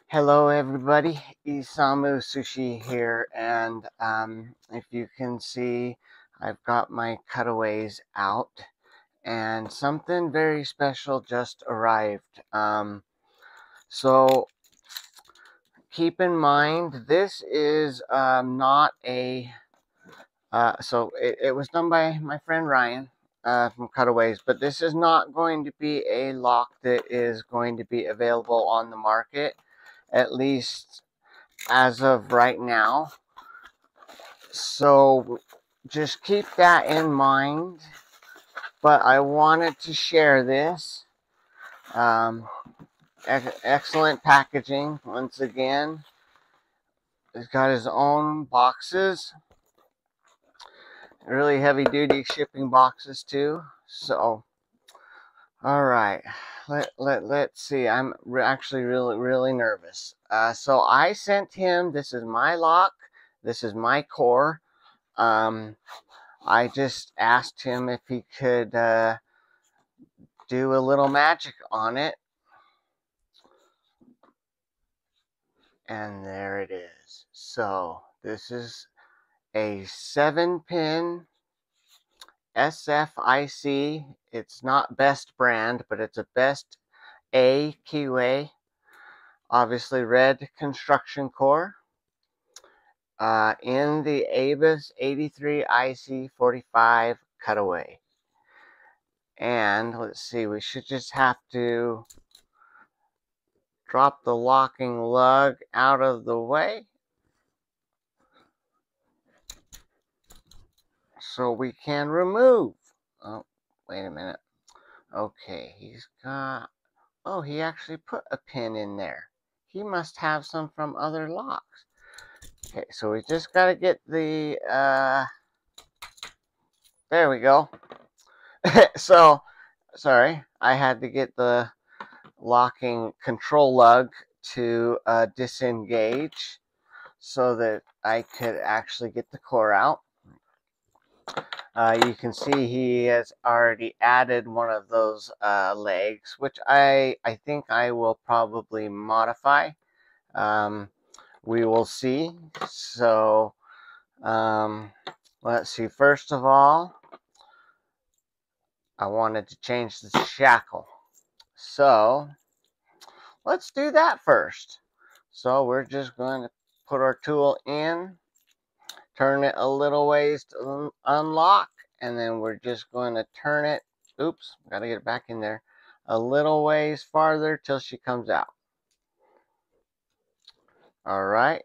Hello everybody, Isamu Sushi here, and if you can see, I've got my cutaways out, and something very special just arrived. So keep in mind, this is not a, so it was done by my friend Ryan from Cutaways, but this is not going to be a lock that is going to be available on the market, at least as of right now. So just keep that in mind. But I wanted to share this. Excellent packaging once again. He's got his own boxes. Really heavy duty shipping boxes too. So, all right. Let's see. I'm actually really nervous. So I sent him, this is my lock. This is my core. I just asked him if he could do a little magic on it. And there it is. So this is a 7-pin SFIC. It's not best brand, but it's a best A keyway. Obviously red construction core. In the Abus83IC 45 cutaway. And let's see, we should just have to drop the locking lug out of the way so we can remove. Oh, wait a minute. Okay, he's got, oh, he actually put a pin in there. He must have some from other locks. Okay, so we just got to get the, there we go. So, sorry, I had to get the locking control lug to disengage so that I could actually get the core out. You can see he has already added one of those legs, which I think I will probably modify. We will see. So let's see. First of all, I wanted to change the shackle. So let's do that first. So we're just going to put our tool in, turn it a little ways to unlock, and then we're just going to turn it, oops, gotta get it back in there, a little ways farther till she comes out. All right,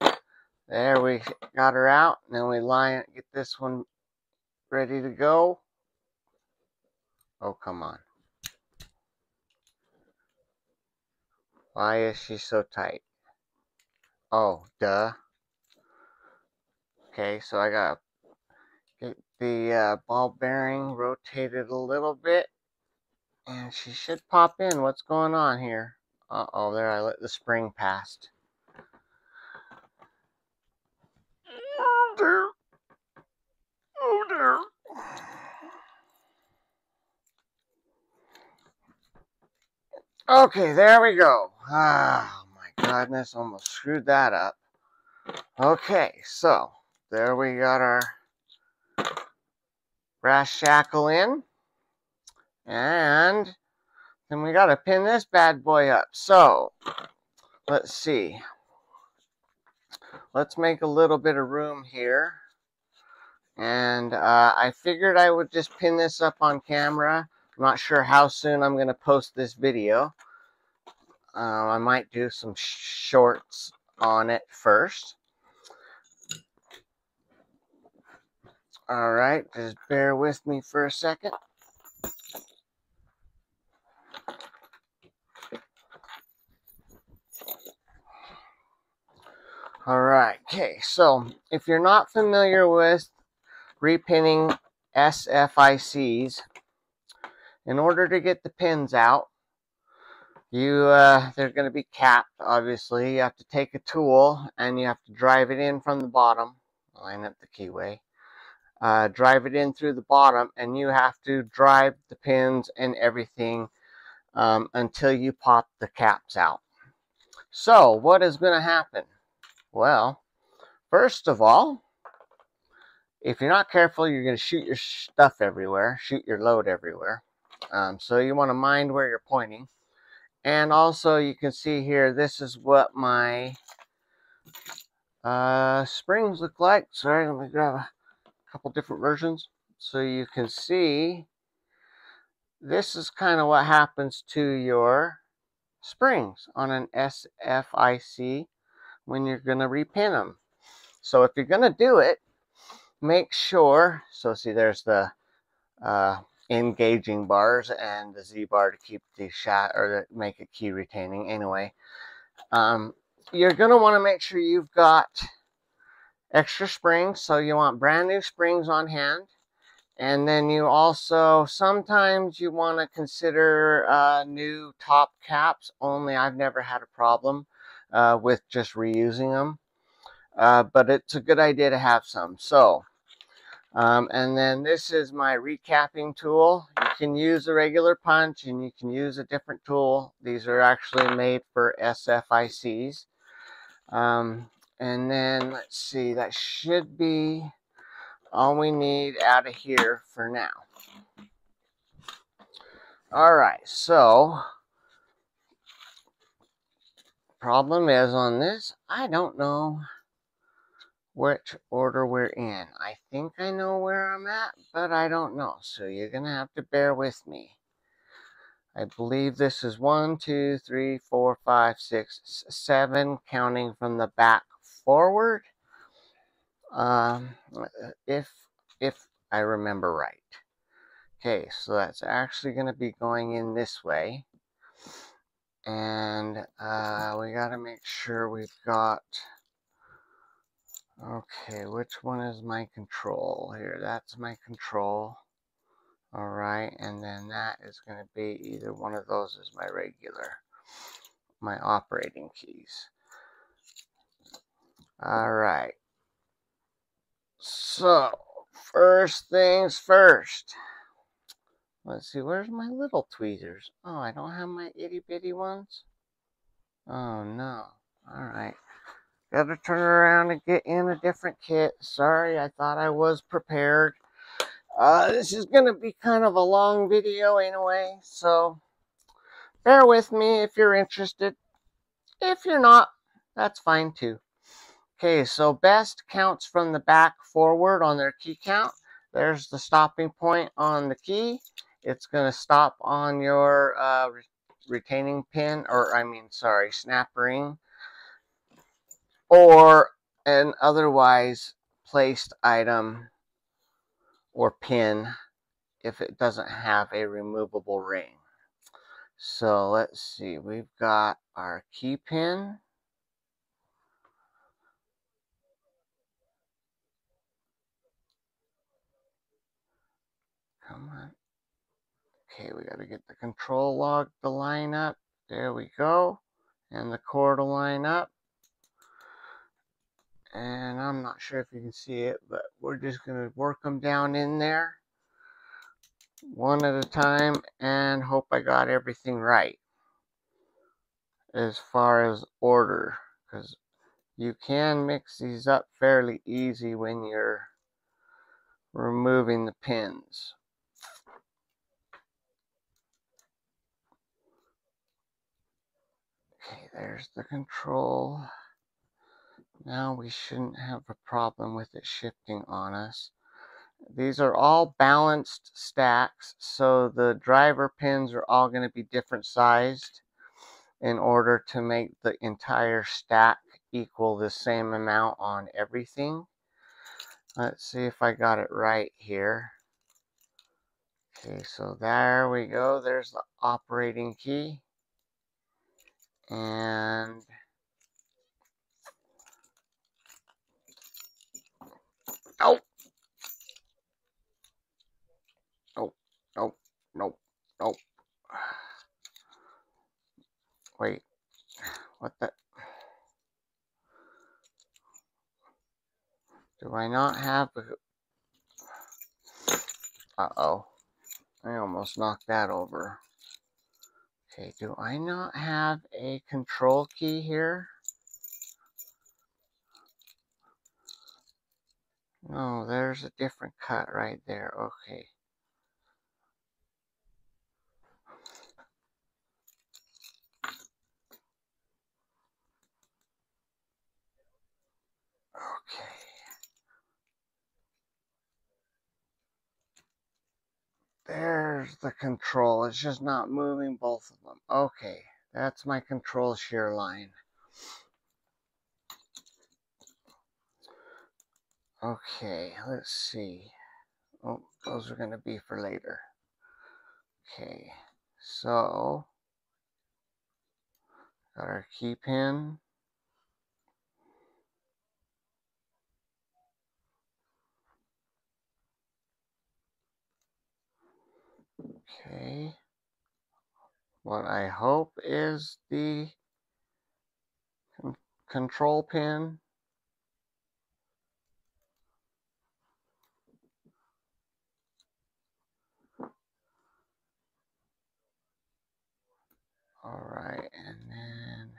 there we got her out, and then we line, get this one ready to go. Oh, come on. Why is she so tight? Oh, duh. Okay, so I gotta get the ball bearing rotated a little bit, and she should pop in. What's going on here? Uh-oh, there I let the spring past. Oh dear. Oh dear. Okay, there we go. Oh my goodness, almost screwed that up. Okay, so there we got our brass shackle in. And then we got to pin this bad boy up. So let's see. Let's make a little bit of room here. And I figured I would just pin this up on camera. I'm not sure how soon I'm going to post this video. I might do some shorts on it first. All right, just bear with me for a second. All right, okay, so if you're not familiar with repinning SFICs, in order to get the pins out, they're going to be capped, obviously. You have to take a tool and you have to drive it in from the bottom, line up the keyway, drive it in through the bottom, and you have to drive the pins and everything until you pop the caps out. So what is going to happen? Well, first of all, if you're not careful, you're going to shoot your stuff everywhere, shoot your load everywhere. So you want to mind where you're pointing. And also you can see here, this is what my springs look like. Sorry, let me grab a couple different versions. So you can see, this is kind of what happens to your springs on an SFIC when you're going to repin them. So if you're going to do it, make sure, so see there's the engaging bars and the Z bar to keep the shot, or to make it key retaining. Anyway, you're going to want to make sure you've got extra springs. So you want brand new springs on hand. And then you also, sometimes you want to consider new top caps. Only I've never had a problem with just reusing them. But it's a good idea to have some. So, and then this is my recapping tool. You can use a regular punch and you can use a different tool. These are actually made for SFICs. And then let's see, that should be all we need out of here for now. All right, so problem is on this, I don't know which order we're in. I think I know where I'm at, but I don't know. So you're going to have to bear with me. I believe this is 1, 2, 3, 4, 5, 6, 7, counting from the back forward. If I remember right. Okay, so that's actually going to be going in this way. And we got to make sure we've got, okay, which one is my control here? That's my control. All right, and then that is going to be either one of those is my regular, my operating keys. All right, so first things first. Let's see, where's my little tweezers? Oh, I don't have my itty bitty ones? Oh no. All right. Gotta turn around and get in a different kit. Sorry, I thought I was prepared. This is gonna be kind of a long video anyway, so bear with me if you're interested. If you're not, that's fine too. Okay, so best counts from the back forward on their key count. There's the stopping point on the key. It's going to stop on your retaining pin, or snap ring, or an otherwise placed item or pin if it doesn't have a removable ring. So let's see, we've got our key pin. Come on. Okay, we got to get the control log to line up. There we go. And the core to line up. And I'm not sure if you can see it, but we're just going to work them down in there one at a time and hope I got everything right as far as order, because you can mix these up fairly easy when you're removing the pins. Okay, there's the control. Now we shouldn't have a problem with it shifting on us. These are all balanced stacks, so the driver pins are all going to be different sized in order to make the entire stack equal the same amount on everything. Let's see if I got it right here. Okay, so there we go. There's the operating key. And oh, nope. Wait, what the? Do I not have a... Uh-oh. I almost knocked that over. Okay, do I not have a control key here? No, there's a different cut right there. Okay. Okay. There's the control. It's just not moving both of them. Okay. That's my control shear line. Okay, let's see. Oh, those are going to be for later. Okay, so got our key pin. Okay, what I hope is the control pin. All right, and then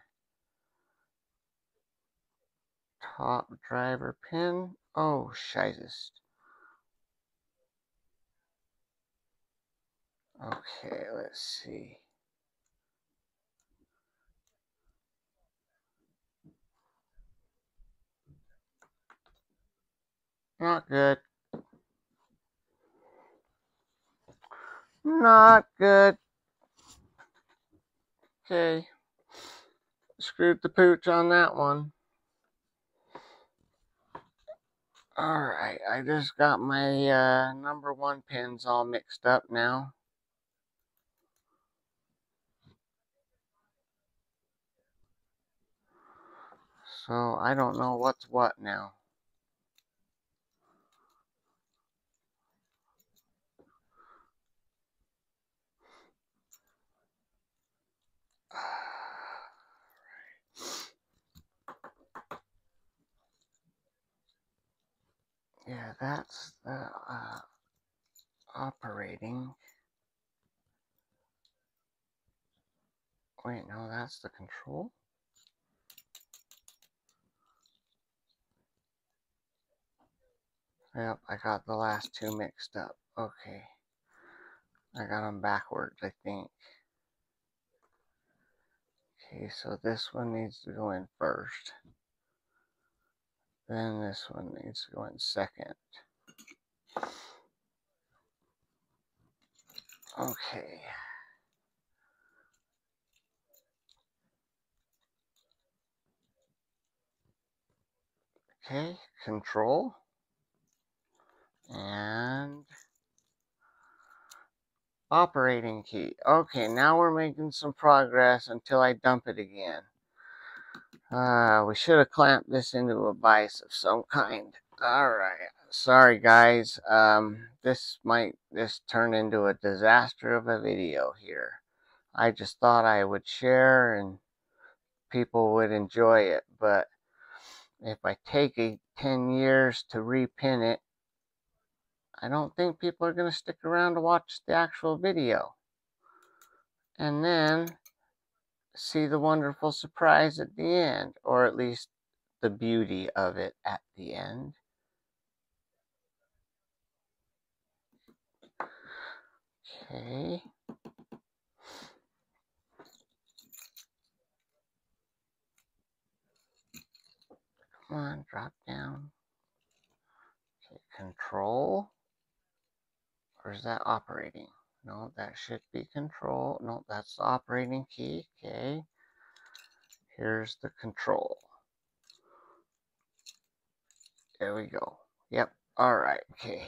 top driver pin. Oh, shizzest. Okay, let's see. Not good. Not good. Okay. Screwed the pooch on that one. Alright, I just got my number 1 pins all mixed up now. So I don't know what's what now. Yeah, that's the operating. Wait, no, that's the control. Yep, I got the last two mixed up. Okay. I got them backwards, I think. Okay, so this one needs to go in first. Then this one needs to go in second. Okay. Okay, control. And operating key. Okay, now we're making some progress until I dump it again. We should have clamped this into a vise of some kind. Alright, sorry guys. This might just turn into a disaster of a video here. I just thought I would share and people would enjoy it, but if I take 10 years to repin it, I don't think people are going to stick around to watch the actual video. And then see the wonderful surprise at the end, or at least the beauty of it at the end. Okay. Come on, drop down. Okay, control. Or is that operating? No, that should be control. No, that's the operating key. Okay. Here's the control. There we go. Yep. All right. Okay.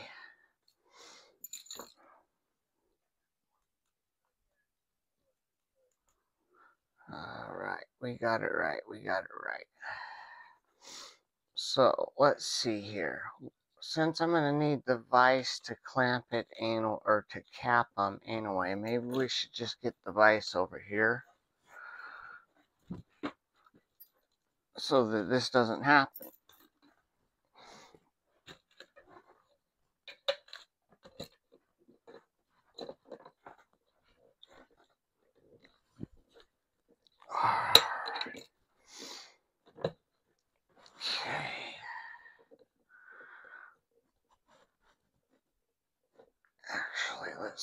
All right. We got it right. We got it right. So let's see here. Since I'm going to need the vise to clamp it anal or to cap them anyway, maybe we should just get the vise over here so that this doesn't happen.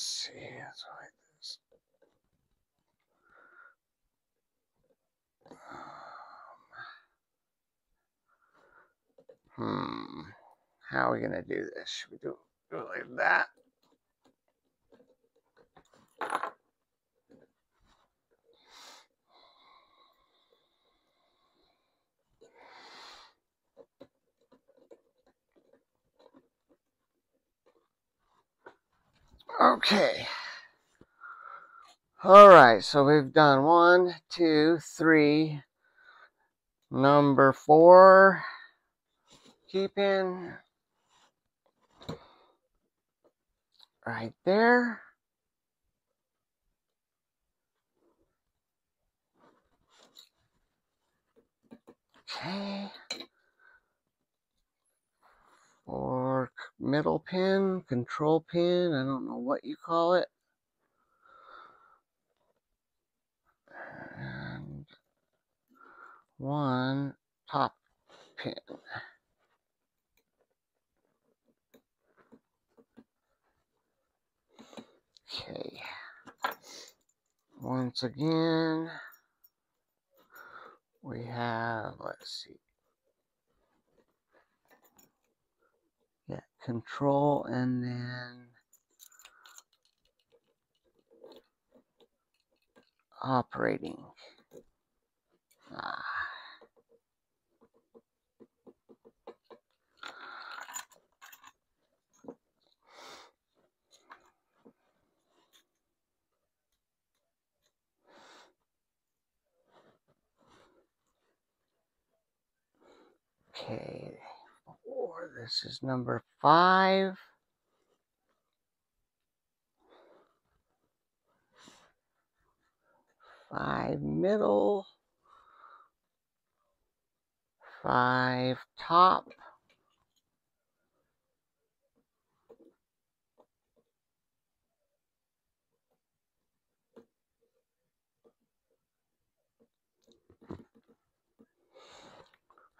let's see. Let's write this. How are we gonna do this? Should we do it like that? Okay. All right, so we've done 1, 2, 3. Number 4, keep in right there. Okay. 4 middle pin, control pin, I don't know what you call it. And 1 top pin. Okay. Once again, we have, let's see. Yeah, control and then operating. Okay, this is number 5. 5 middle, 5 top.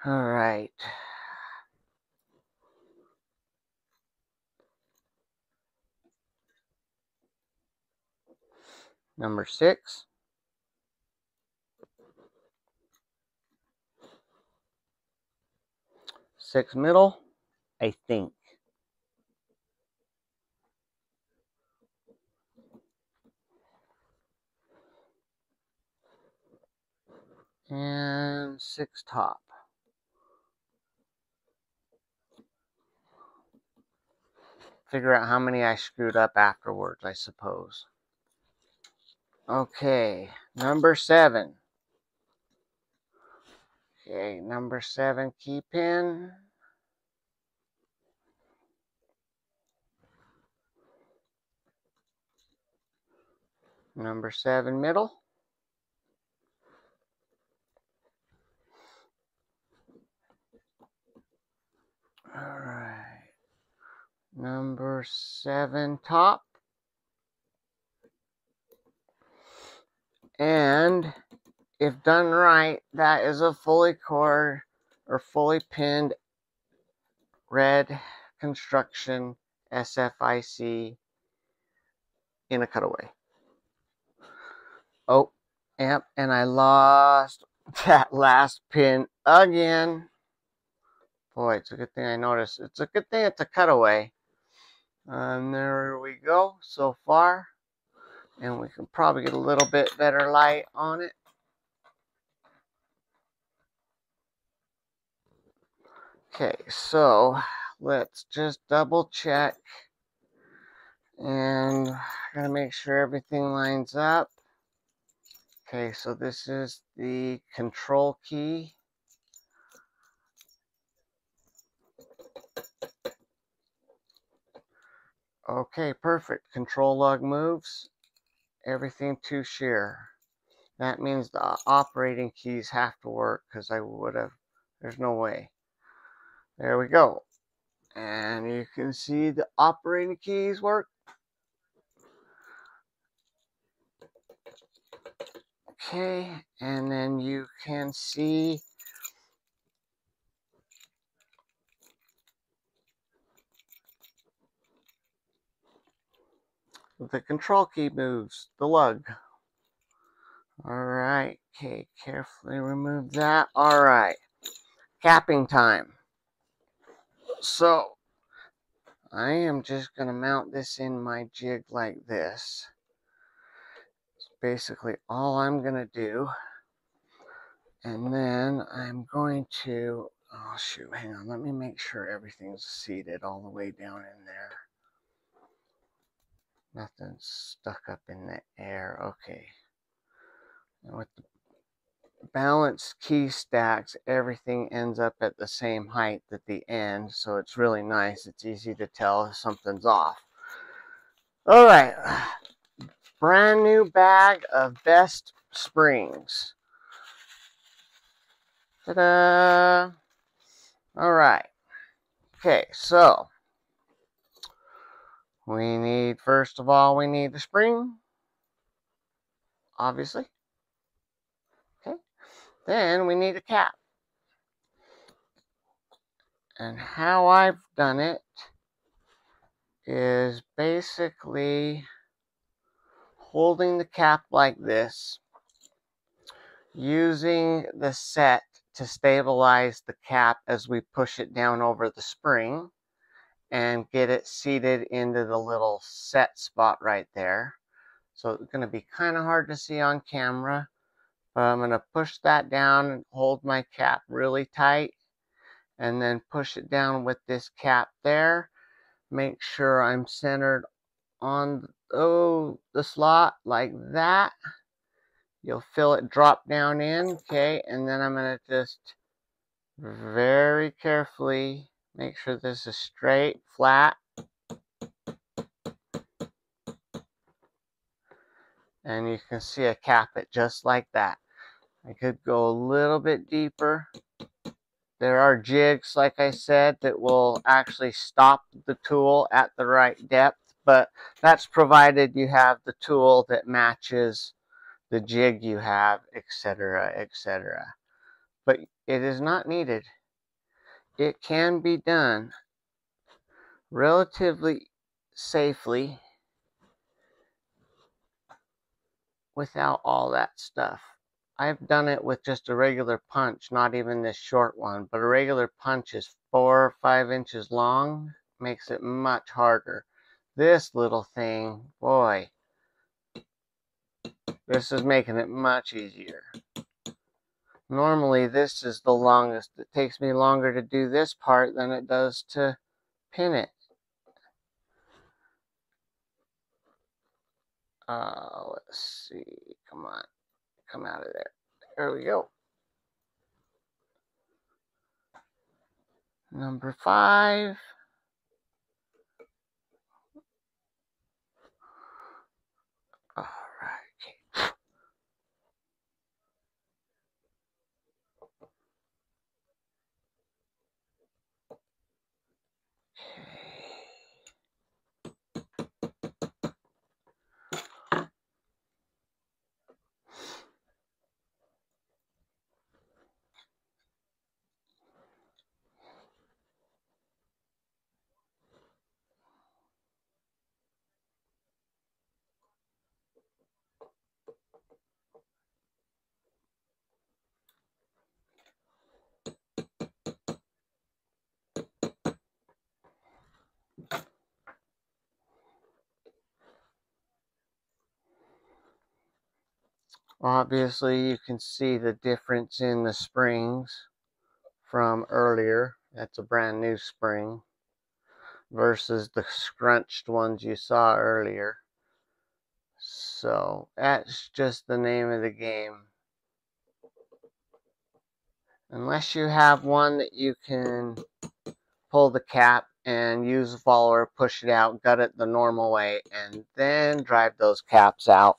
All right. Number 6. 6 middle, I think. And 6 top. Figure out how many I screwed up afterwards, I suppose. Okay, number 7. Okay, number 7 key pin. Number 7 middle. All right. Number 7 top. And if done right, that is a fully cored or fully pinned red construction SFIC in a cutaway. Oh, yep, and I lost that last pin again. Boy, it's a good thing I noticed. It's a good thing it's a cutaway. And there we go so far. And we can probably get a little bit better light on it. Okay, so let's just double check. And I'm going to make sure everything lines up. Okay, so this is the control key. Okay, perfect. Control log moves. Everything to share. That means the operating keys have to work because I would have, there's no way. There we go. And you can see the operating keys work. Okay, and then you can see the control key moves, the lug. Alright, okay, carefully remove that. Alright, capping time. So, I am just going to mount this in my jig like this. It's basically all I'm going to do. And then I'm going to, oh shoot, hang on, let me make sure everything's seated all the way down in there. Nothing's stuck up in the air. Okay. And with the balanced key stacks, everything ends up at the same height at the end, so it's really nice. It's easy to tell if something's off. All right, brand new bag of best springs. Ta-da! All right. Okay, so we need, first of all, we need the spring, obviously. Okay. Then we need a cap. And how I've done it is basically holding the cap like this, using the set to stabilize the cap as we push it down over the spring and get it seated into the little set spot right there. So it's going to be kind of hard to see on camera, but I'm going to push that down and hold my cap really tight and then push it down with this cap there. Make sure I'm centered on the slot like that. You'll feel it drop down in, okay, and then I'm going to just very carefully make sure this is straight, flat. And you can see I cap it just like that. I could go a little bit deeper. There are jigs, like I said, that will actually stop the tool at the right depth, but that's provided you have the tool that matches the jig you have, etc., etc. But it is not needed. It can be done relatively safely without all that stuff. I've done it with just a regular punch, not even this short one, but a regular punch is 4 or 5 inches long, makes it much harder. This little thing, boy, this is making it much easier. Normally this is the longest. It takes me longer to do this part than it does to pin it. Let's see, come on, come out of there. There we go. Number 5. All right. Obviously, you can see the difference in the springs from earlier. That's a brand new spring versus the scrunched ones you saw earlier. So that's just the name of the game. Unless you have one that you can pull the cap and use a follower, push it out, gut it the normal way, and then drive those caps out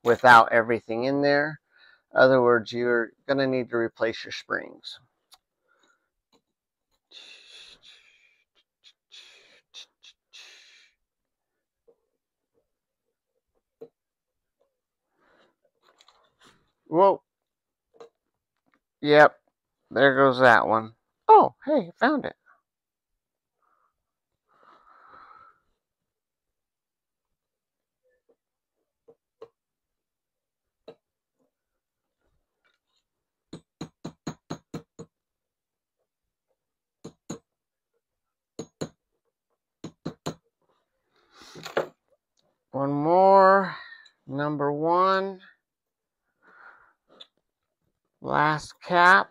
without everything in there. In other words, you're going to need to replace your springs. Whoa. Yep. There goes that one. Oh, hey, found it. number 1. Last cap.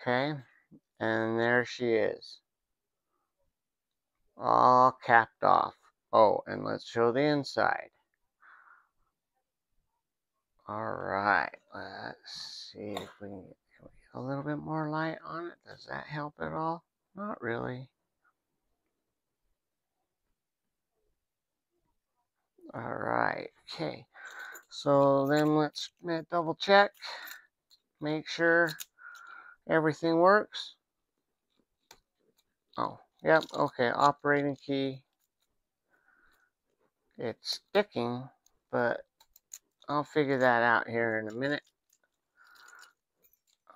Okay, and there she is. All capped off. Oh, and let's show the inside. Alright, let's see if we can get a little bit more light on it. Does that help at all? Not really. Alright, okay. So then let's double check. Make sure everything works. Oh, yep, okay, operating key. It's sticking, but I'll figure that out here in a minute.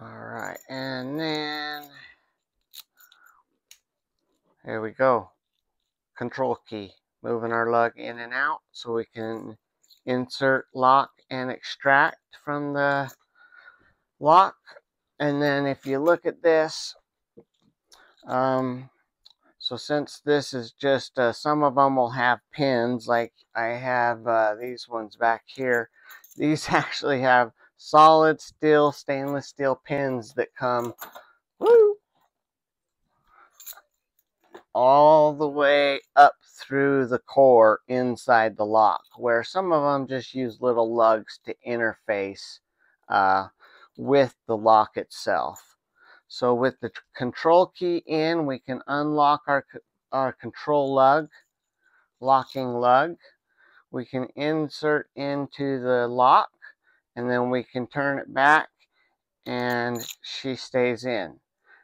Alright, and then here we go. Control key. Moving our lug in and out so we can insert, lock, and extract from the lock. And then if you look at this, so since this is just, some of them will have pins, like I have these ones back here. These actually have solid steel, stainless steel pins that come all the way up through the core inside the lock, where some of them just use little lugs to interface with the lock itself. So with the control key in, we can unlock our control lug, locking lug. We can insert into the lock, and then we can turn it back, and she stays in.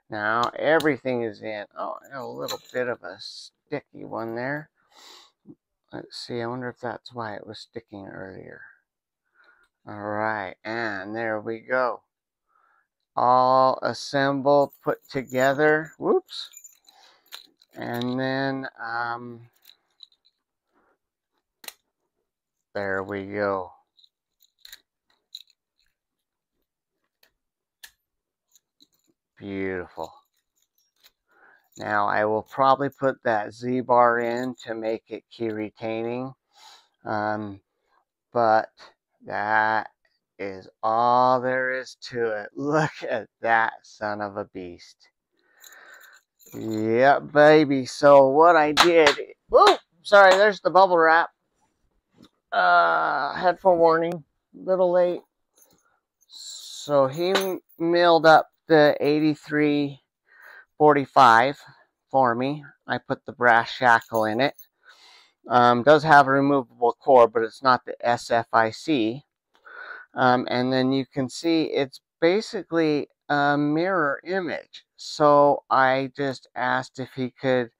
Now everything is in. Oh, I got a little bit of a sticky one there. Let's see, I wonder if that's why it was sticking earlier. Alright, and there we go. All assembled, put together. Whoops. And then, there we go. Beautiful. Now I will probably put that Z-bar in to make it key retaining. But that is all there is to it. Look at that son of a beast. Yep, baby. So what I did, whoa, sorry, there's the bubble wrap. Headphone warning, little late. So he milled up the 8345 for me. I put the brass shackle in it. Does have a removable core, but it's not the SFIC. And then you can see it's basically a mirror image. So I just asked if he could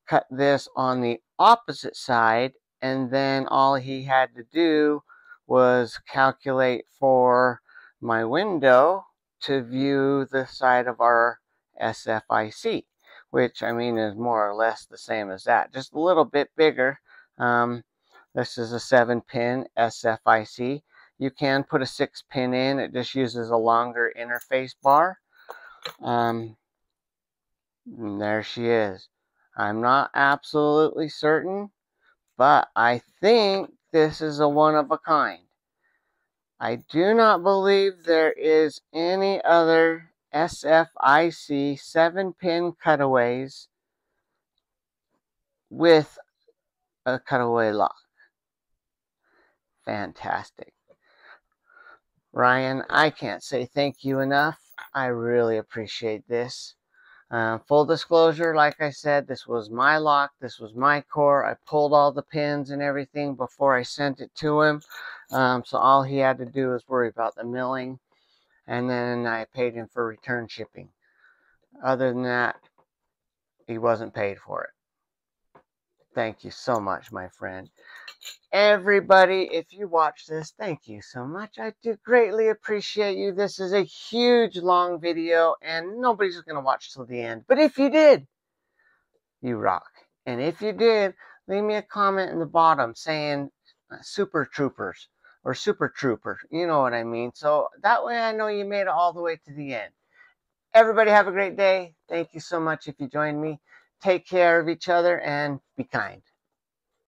cut this on the opposite side, and then all he had to do was calculate for my window to view the side of our SFIC, which I mean is more or less the same as that, just a little bit bigger. This is a 7-pin SFIC. You can put a 6-pin in. It just uses a longer interface bar. And there she is. I'm not absolutely certain, but I think this is a one of a kind. I do not believe there is any other SFIC 7-pin cutaways with a cutaway lock. Fantastic. Ryan, I can't say thank you enough. I really appreciate this. Full disclosure, like I said, this was my lock. This was my core. I pulled all the pins and everything before I sent it to him. So all he had to do was worry about the milling. And then I paid him for return shipping. Other than that, he wasn't paid for it. Thank you so much, my friend. Everybody, if you watch this, thank you so much. I do greatly appreciate you. This is a huge, long video, and nobody's going to watch till the end. But if you did, you rock. And if you did, leave me a comment in the bottom saying Super Troopers or Super Trooper. You know what I mean. So that way I know you made it all the way to the end. Everybody have a great day. Thank you so much if you joined me. Take care of each other and be kind.